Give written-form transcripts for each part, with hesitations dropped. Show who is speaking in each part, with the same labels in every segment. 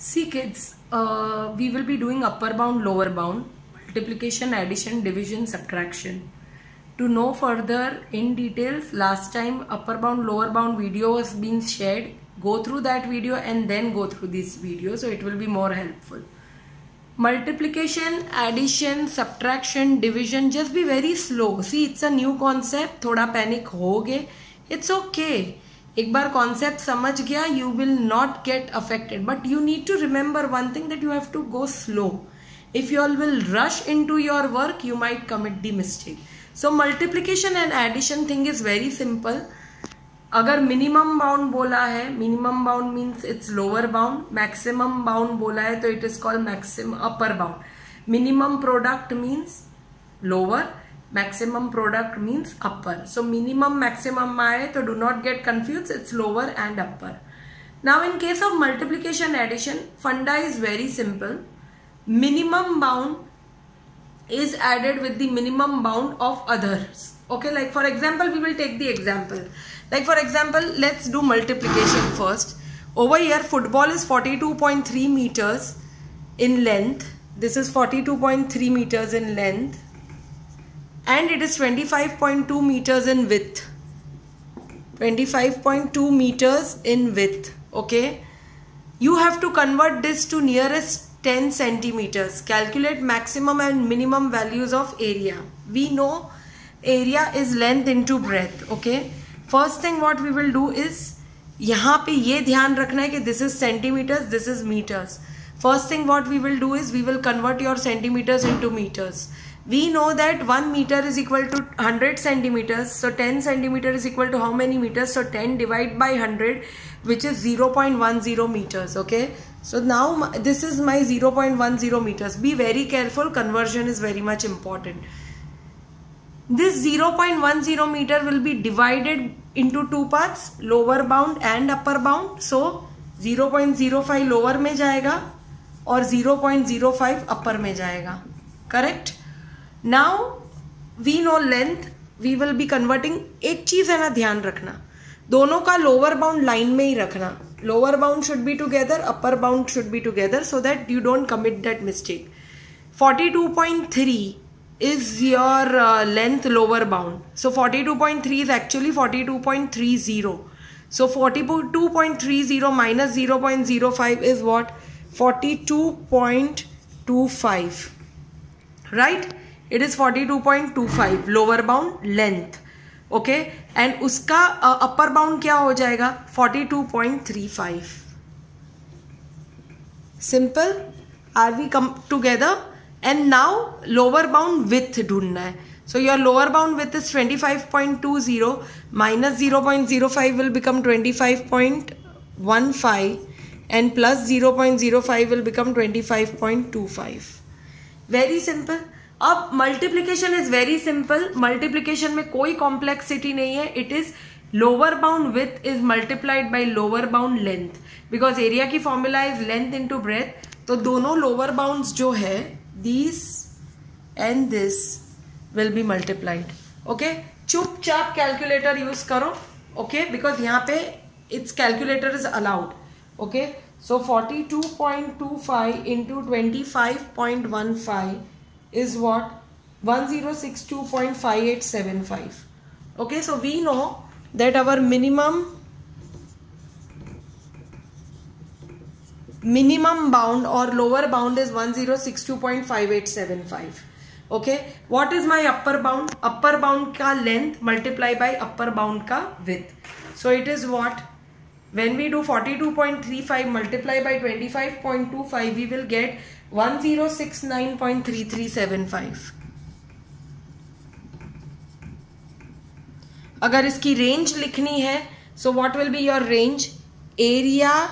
Speaker 1: See kids, we will be doing upper bound, lower bound, multiplication, addition, division, subtraction. To know further in details, last time upper bound, lower bound video was being shared. Go through that video and then go through this video, so it will be more helpful. Multiplication, addition, subtraction, division, just be very slow. See, it's a new concept. थोड़ा panic होगे. It's okay. एक बार concept समझ गया, you will not get affected. But you need to remember one thing, that you have to go slow. If you all will rush into your work, you might commit the mistake. So multiplication and addition thing is very simple. अगर minimum bound बोला है, minimum bound means it's lower bound. Maximum bound बोला है तो it is called maximum upper bound. Minimum product means lower. Maximum product means upper. So minimum maximum आए तो do not get confused. It's lower and upper. Now in case of multiplication addition, funda is very simple. Minimum bound is added with the minimum bound of others. Okay, like for example, we will take the example. Like for example, let's do multiplication first. Over here, football is 42.3 meters in length. This is 42.3 meters in length. And it is 25.2 meters in width. 25.2 meters in width. Okay. You have to convert this to nearest 10 centimeters. Calculate maximum and minimum values of area. We know area is length into breadth. Okay. First thing what we will do is, यहाँ पे ये ध्यान रखना है कि this is centimeters, this is meters. First thing what we will do is, we will convert your centimeters into meters. We know that 1 meter is equal to 100 centimeters. So 10 centimeter is equal to how many meters? So 10 divided by 100, which is 0.10 meters. Okay. So now this is my 0.10 meters. Be very careful. Conversion is very much important. This 0.10 meter will be divided into two parts, lower bound and upper bound. So 0.05 lower में जाएगा और 0.05 upper में जाएगा. Correct? Now we know length. We will be converting. एक चीज है ना ध्यान रखना, दोनों का lower bound line में ही रखना. Lower bound should be together, upper bound should be together, so that you don't commit that mistake. 42.3 is your length lower bound. So 42.3 is actually 42.30. So 42.30 minus 0.05 is what? 42.25. Right? It is 42.25 lower bound length. Okay. And उसका upper bound क्या हो जाएगा? 42.35. Simple. Are we come together? And now lower bound width ढूंढना है. So your lower bound width is 25.20 minus 0.05 will become 25.15 and plus 0.05 will become 25.25. Very simple. अब multiplication is very simple. Multiplication में कोई complexity नहीं है. It is lower bound width is multiplied by lower bound length. Because area की formula is length into breadth. तो दोनों lower bounds जो है, these and this will be multiplied. Okay. चुपचाप calculator use करो. Okay. Because यहाँ पे its calculator is allowed. Okay. So 42.25 into 25.15 is what? 1062.5875. Okay. So we know that our minimum bound or lower bound is 1062.5875. Okay. What is my upper bound? Upper bound ka length multiply by upper bound ka width. So it is what? When we do 42.35 multiply by 25.25, we will get 1069.3375. अगर इसकी range लिखनी है, so what will be your range? Area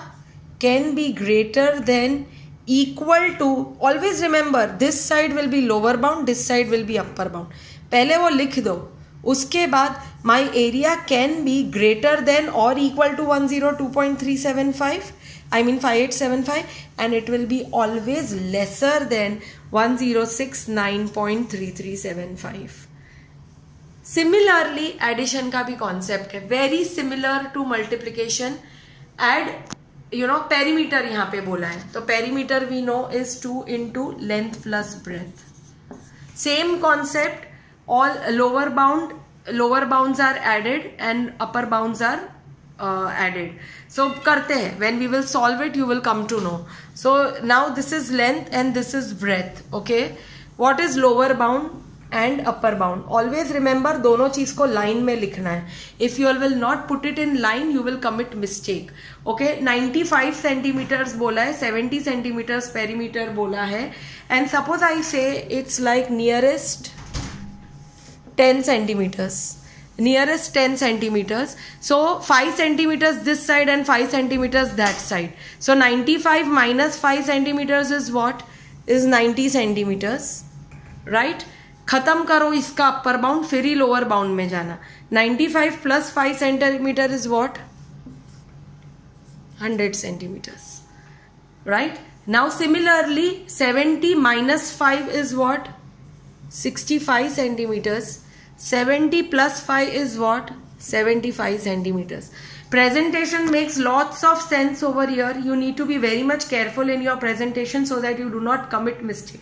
Speaker 1: can be greater than equal to, always remember this side will be lower bound, this side will be upper bound. पहले वो लिख दो, उसके बाद my area can be greater than or equal to 102.375, I mean 5875, and it will be always lesser than 1069.3375. Similarly, addition का भी concept है, very similar to multiplication. Add perimeter यहाँ पे बोला है, तो perimeter we know is 2 into length plus breadth. Same concept, all lower bounds are added and upper bounds are added. So करते हैं, when we will solve it you will come to know. So now this is length and this is breadth. Okay, what is lower bound and upper bound? Always remember दोनों चीज को line में लिखना है. If you will not put it in line you will commit mistake. Okay, 95 centimeters बोला है, 70 centimeters perimeter बोला है, and suppose I say it's like nearest 10 centimeters. Nearest 10 centimeters. So 5 centimeters this side and 5 centimeters that side. So 95 minus 5 centimeters is what? Is 90 centimeters. Right? खत्म करो इसका upper bound, फिर ही lower bound में जाना. 95 plus 5 centimeter is what? 100 centimeters. Right? Now similarly 70 minus 5 is what? 65 centimeters. 70 plus 5 is what? 75 centimeters. Presentation makes lots of sense over here. You need to be very much careful in your presentation so that you do not commit mistake.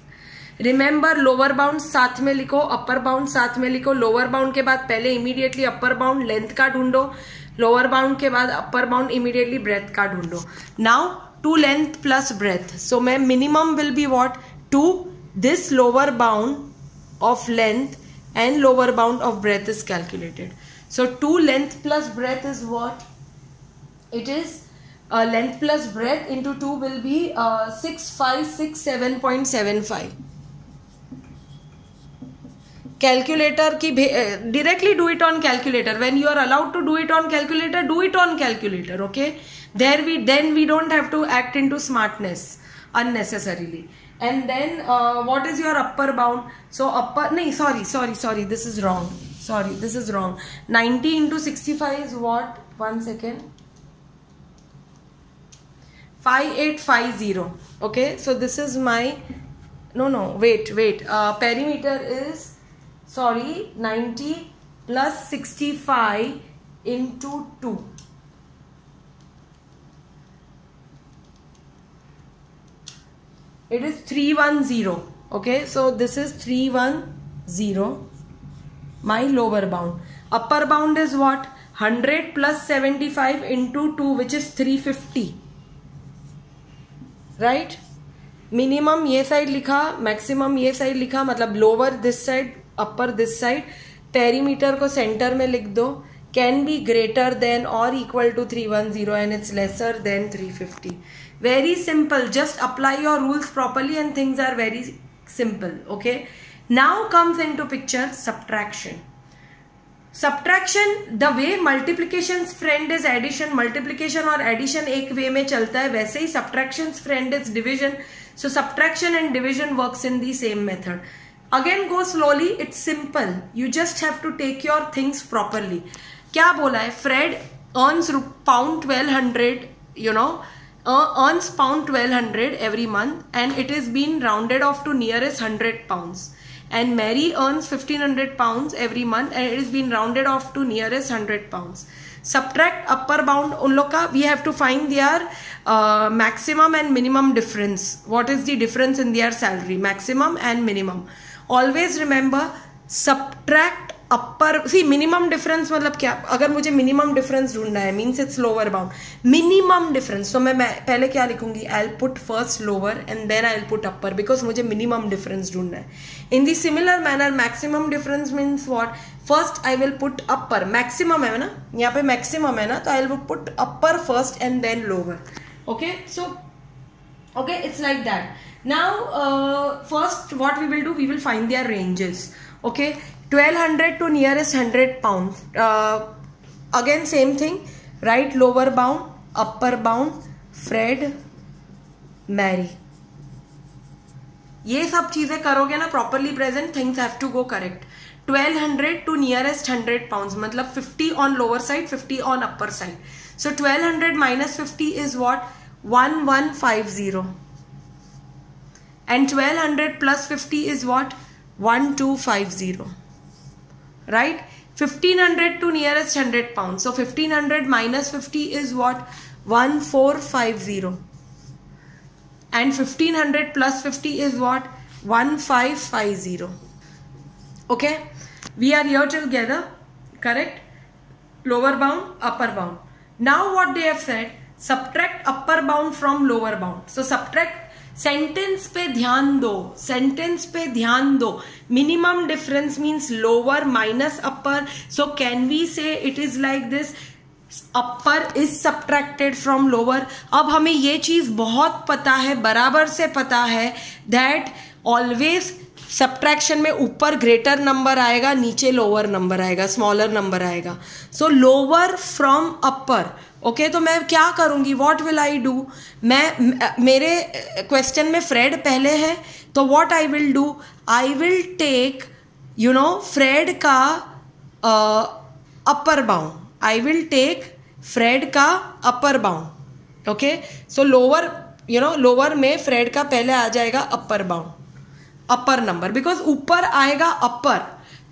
Speaker 1: Remember lower bound साथ में लिखो, upper bound साथ में लिखो. lower bound के बाद पहले immediately upper bound length का ढूंढो, lower bound के बाद upper bound immediately breadth का ढूंढो. Now to length plus breadth. So my minimum will be what? To this lower bound of length and lower bound of breadth is calculated. So 2 length plus breadth is what? It is length plus breadth into 2 will be 6567.75. Calculator ki directly do it on calculator. When you are allowed to do it on calculator, do it on calculator. Okay, then we don't have to act into smartness unnecessarily. And then what is your upper bound? So upper, no, sorry, this is wrong. Sorry, this is wrong. 90 into 65 is what? 1 second. 5850. Okay, so this is my, wait. Perimeter is, 90 plus 65 into 2. It is 310. Okay, so this is 310, my lower bound. Upper bound is what? 100 plus 75 into 2, which is 350. Right? Minimum ये side लिखा, maximum ये side लिखा, मतलब lower this side, upper this side. Perimeter को center में लिख दो. Can be greater than or equal to 310 and it's lesser than 350. Very simple. Just apply your rules properly and things are very simple. Okay. Now comes into picture subtraction. Subtraction, the way multiplication's friend is addition, multiplication और addition एक way में चलता है, वैसे ही subtraction's friend is division. So subtraction and division works in the same method. Again go slowly, it's simple. You just have to take your things properly. क्या बोला है? Fred earns pound 1200, earns pound 1200 every month and it is being rounded off to nearest 100 pounds. And Mary earns 1500 pounds every month and it is being rounded off to nearest 100 pounds. Subtract upper bound उन लोग का, we have to find their maximum and minimum difference. What is the difference in their salary? Maximum and minimum. Always remember subtract upper, see minimum difference मतलब क्या? अगर मुझे minimum difference ढूंढना है means it's lower bound. Minimum difference, तो मैं पहले क्या लिखूंगी? I'll put first lower and then I'll put upper because मुझे minimum difference ढूंढना है. In the similar manner maximum difference means what? First I will put upper, maximum है ना, यहाँ पे maximum है ना, तो I will put upper first and then lower. Okay, so okay, it's like that. Now first what we will do, we will find their ranges. Okay, 1200 to nearest 100 pounds. Again same thing, right? Lower bound, upper bound, Fred, Mary. ये सब चीजें करोगे ना properly present, things have to go correct. 1200 to nearest 100 pounds मतलब 50 on lower side, 50 on upper side. So 1200 minus 50 is what? 1150. And 1200 plus 50 is what? 1250. Right? 1500 to nearest 100 pounds. So 1500 minus 50 is what? 1450. And 1500 plus 50 is what? 1550. Okay, we are here together, correct? Lower bound, upper bound. Now what they have said, subtract upper bound from lower bound. So subtract, sentence पे ध्यान दो, sentence पे ध्यान दो. Minimum difference means lower minus upper. So can we say it is like this, upper is subtracted from lower. अब हमें ये चीज बहुत पता है, बराबर से पता है, दैट ऑलवेज सब्ट्रैक्शन में ऊपर ग्रेटर नंबर आएगा, नीचे लोअर नंबर आएगा, स्मॉलर नंबर आएगा. So lower from upper. Okay, तो मैं क्या करूंगी, व्हाट विल आई डू. मेरे क्वेश्चन में फ्रेड पहले है, तो what I will do, I will take Fred का upper bound. I will take Fred का upper bound. Okay, so lower lower में फ्रेड का पहले आ जाएगा upper bound, upper number, because ऊपर आएगा अपर.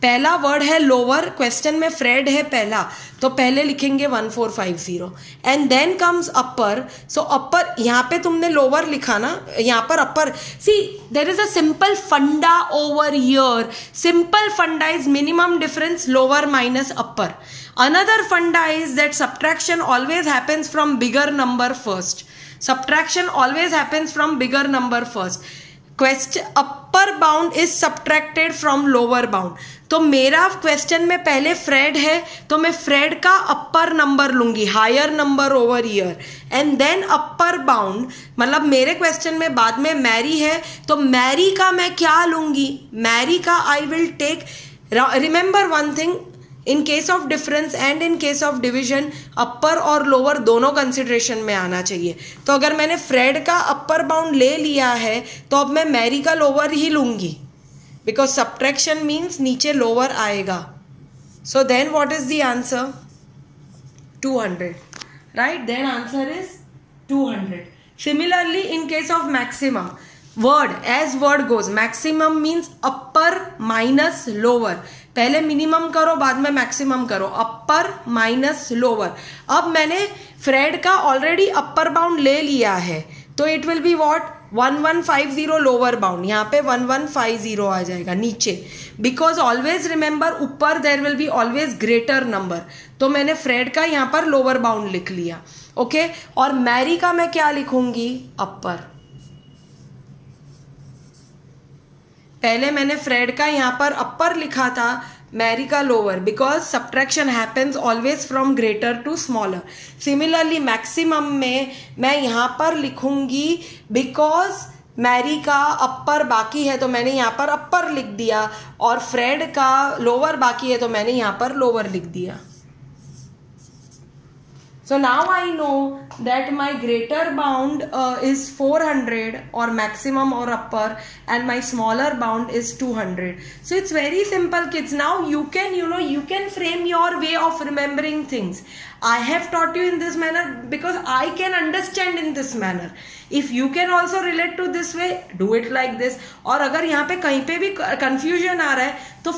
Speaker 1: पहला वर्ड है लोअर, क्वेश्चन में फ्रेड है पहला, तो पहले लिखेंगे 1450 and then comes upper. So upper, यहाँ पे तुमने लोअर लिखा ना, यहाँ पर upper. See there is a simple funda over here. Simple funda is minimum difference lower minus upper. Another funda is that subtraction always happens from bigger number first. Subtraction always happens from bigger number first. Question upper bound is subtracted from lower bound. तो मेरा question में पहले Fred है, तो मैं Fred का upper number लूंगी, higher number over year, and then upper bound. मतलब मेरे क्वेश्चन में बाद में मैरी है, तो मैरी का मैं क्या लूंगी, मैरी का I will take. Remember one thing, in case of difference and in case of division upper और लोअर दोनों कंसिडरेशन में आना चाहिए. तो अगर मैंने फ्रेड का अपर बाउंड ले लिया है, तो अब मैं मैरी का लोअर ही लूंगी, बिकॉज सब्ट्रैक्शन मीन्स नीचे लोअर आएगा. So then what is the answer, 200, right. Then answer is 200. Similarly in case of maximum, word as word goes, maximum means upper minus lower. पहले मिनिमम करो, बाद में maximum करो, अपर minus lower. अब मैंने Fred का ऑलरेडी अपर बाउंड ले लिया है, तो it will be what, 1150 lower bound. यहाँ पे 1150 आ जाएगा नीचे, बिकॉज ऑलवेज रिमेंबर ऊपर there will be always greater number. तो मैंने फ्रेड का यहाँ पर लोअर बाउंड लिख लिया. ओके, और मैरी का मैं क्या लिखूंगी, अपर. पहले मैंने फ्रेड का यहाँ पर अपर लिखा था, मैरी का lower, because subtraction happens always from greater to smaller. Similarly maximum में मैं यहाँ पर लिखूंगी, बिकॉज मैरी का अपर बाकी है, तो मैंने यहाँ पर अपर लिख दिया, और फ्रेड का लोअर बाकी है, तो मैंने यहाँ पर लोअर लिख दिया. So now I know that my greater bound is 400 or maximum or upper, and my smaller bound is 200. So it's very simple, kids. Now you can, you can frame your way of remembering things. I have taught you in this manner because I can understand in this manner. If you can also relate to this way, do it like this. और अगर यहाँ पे कहीं पे भी confusion आ रहा है, तो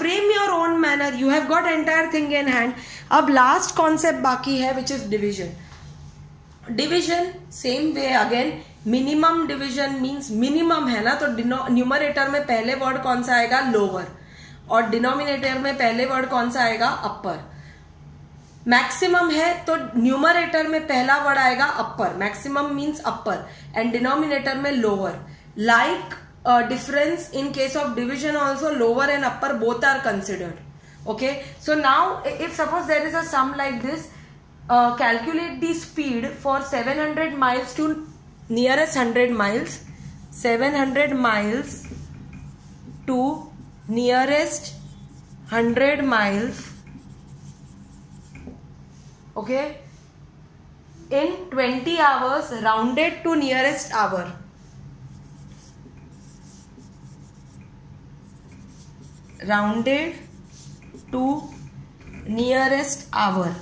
Speaker 1: frame your own manner. You have got entire thing in hand. अब last concept बाकी है, which is division. Division same way again. Minimum division means minimum है ना, तो numerator में पहले word कौन सा आएगा, lower, और denominator में पहले word कौन सा आएगा, upper. मैक्सिमम है तो न्यूमरेटर में पहला वर्ड आएगा upper, maximum means upper, and denominator में lower. Like difference in case of division also lower and upper both are considered. Okay, so now if suppose there is a sum like this, calculate the speed for 700 miles to nearest 100 miles, 700 miles to nearest 100 miles. Okay, in 20 hours rounded to nearest hour. Rounded to nearest hour,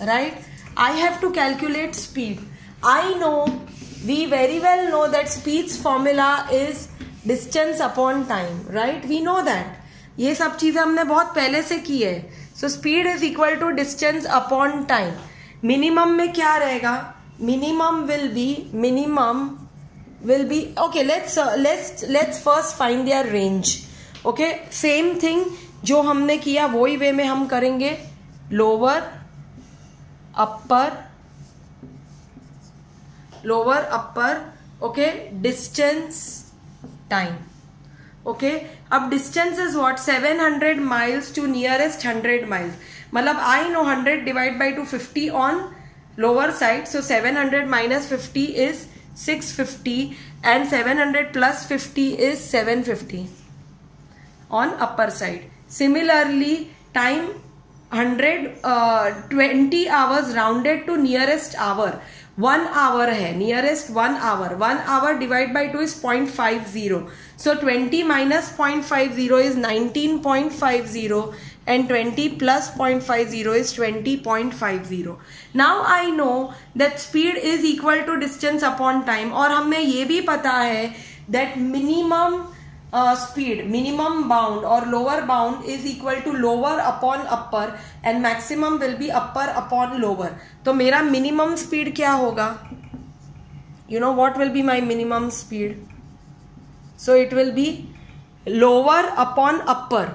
Speaker 1: right? I have to calculate speed. I know, we very well know that speed's formula is distance upon time, right? We know that. ये सब चीजें हमने बहुत पहले से की है. So speed is equal to distance upon time. Minimum में क्या रहेगा, minimum will be okay, let's first find their range. Okay, same thing जो हमने किया वही वे में हम करेंगे. Lower upper okay, distance time. Okay, अब distance is what, 700 miles to nearest 100 miles. मतलब I know 100 divide by 250 on lower side, so 700 minus 50 is 650 and 700 plus 50 is 750 on upper side. Similarly, time 20 hours rounded to nearest hour. 1 hour है, nearest 1 hour. 1 hour divided by 2 is 0.50. So 20 minus 0.50 is 19.50 and 20 plus 0.50 is 20.50. Now I know that speed is equal to distance upon time. और हमें ये भी पता है that minimum speed, minimum bound or lower bound is equal to lower upon upper and maximum will be upper upon lower. तो मेरा minimum speed क्या होगा? You know what will be my minimum speed? So it will be lower upon upper,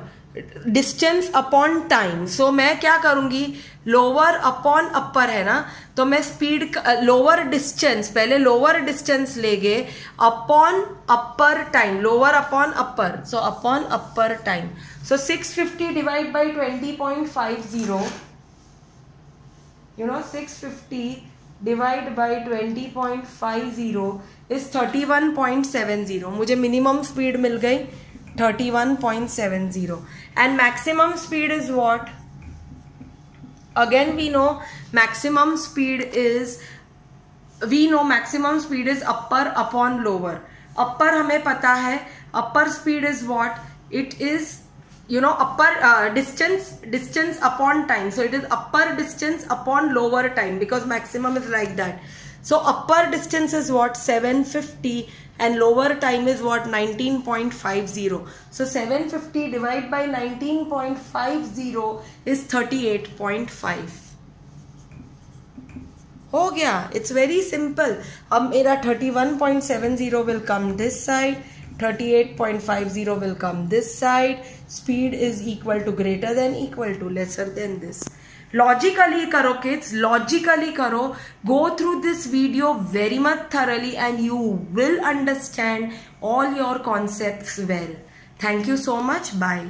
Speaker 1: distance upon time. So मैं क्या करूंगी, lower upon upper है ना, तो मैं speed lower distance, पहले lower distance लेंगे upon upper time, lower upon upper, so upon upper time. So 650 divided by 20.50, you know 650 divided by 20.50 is 31.70. मुझे minimum speed मिल गई 31.70 and maximum speed is what? Again we know maximum speed is upper upon lower. Upper हमें पता है, upper speed is what? It is, you know, upper distance upon time. So it is upper distance upon lower time because maximum is like that. So upper distance is what? 750 and lower time is what? 19.50. So 750 divided by 19.50 is 38.5. हो गया. It's very simple. अब मेरा 31.70 will come this side, 38.50 will come this side. Speed is equal to, greater than, equal to, lesser than this. Logically karo kids, logically karo. Go through this video very much thoroughly and you will understand all your concepts well. Thank you so much. Bye.